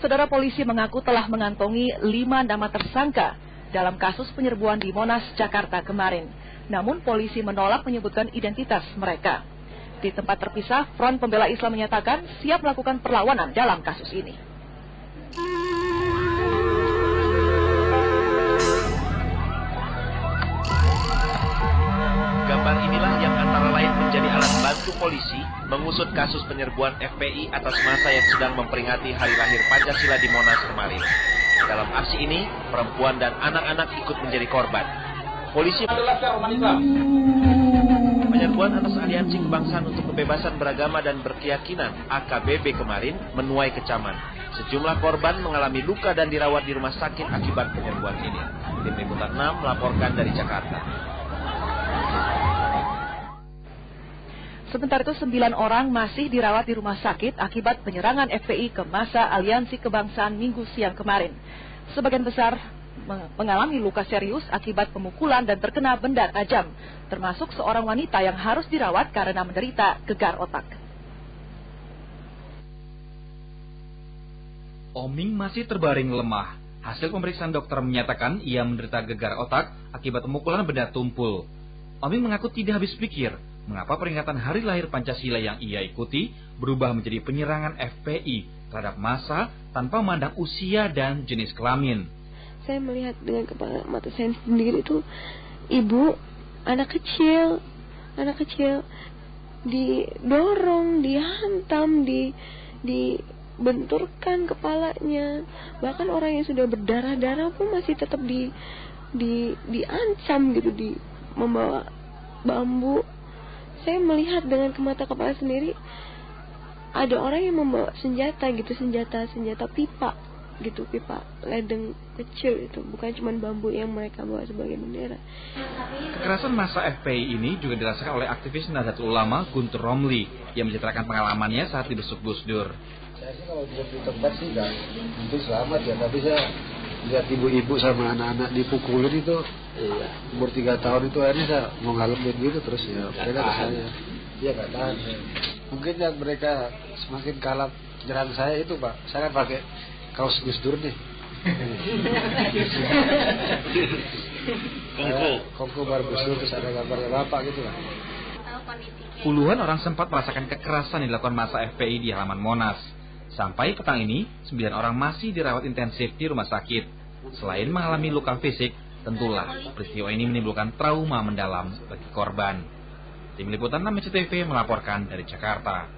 Saudara, polisi mengaku telah mengantongi 5 nama tersangka dalam kasus penyerbuan di Monas, Jakarta kemarin. Namun polisi menolak menyebutkan identitas mereka. Di tempat terpisah, Front Pembela Islam menyatakan siap melakukan perlawanan dalam kasus ini. Gambar inilah yang antara lain menjadi alat bantu polisi mengusut kasus penyerbuan FPI atas massa yang sedang memperingati hari lahir Pancasila di Monas kemarin. Dalam aksi ini, perempuan dan anak-anak ikut menjadi korban. Polisi penyerbuan atas Aliansi Kebangsaan untuk Kebebasan Beragama dan Berkeyakinan (AKBB) kemarin menuai kecaman. Sejumlah korban mengalami luka dan dirawat di rumah sakit akibat penyerbuan ini. Tim Liputan 6 melaporkan dari Jakarta. Sementara itu 9 orang masih dirawat di rumah sakit akibat penyerangan FPI ke massa Aliansi Kebangsaan Minggu siang kemarin. Sebagian besar mengalami luka serius akibat pemukulan dan terkena benda tajam, termasuk seorang wanita yang harus dirawat karena menderita gegar otak. Oming masih terbaring lemah. Hasil pemeriksaan dokter menyatakan ia menderita gegar otak akibat pemukulan benda tumpul. Oming mengaku tidak habis pikir mengapa peringatan hari lahir Pancasila yang ia ikuti berubah menjadi penyerangan FPI terhadap massa tanpa memandang usia dan jenis kelamin. Saya melihat dengan kepala mata saya sendiri itu ibu, anak kecil didorong, dihantam, dibenturkan kepalanya. Bahkan orang yang sudah berdarah-darah pun masih tetap diancam gitu, membawa bambu. Saya melihat dengan mata kepala sendiri ada orang yang membawa senjata pipa gitu, pipa ledeng kecil itu, bukan cuma bambu yang mereka bawa sebagai bendera. Kekerasan massa FPI ini juga dirasakan oleh aktivis Nahdlatul Ulama Guntur Romli yang menceritakan pengalamannya saat dibesuk Gus Dur. Saya sih kalau di tempat sih nggak mungkin selamat ya, tapi saya lihat ibu-ibu sama anak-anak dipukulin itu, umur 3 tahun itu akhirnya saya mau ngalamin gitu terus ya, mereka ke saya, dia nggak tahan. Mungkin yang mereka semakin kalap nyerang saya itu Pak, saya kan pakai kaos Gus Dur nih. Kongko bar Gus Dur, terus ada gambarnya Bapak gitu lah. Puluhan orang sempat merasakan kekerasan yang dilakukan massa FPI di halaman Monas. Sampai petang ini, 9 orang masih dirawat intensif di rumah sakit. Selain mengalami luka fisik, tentulah peristiwa ini menimbulkan trauma mendalam bagi korban. Tim Liputan 6 SCTV melaporkan dari Jakarta.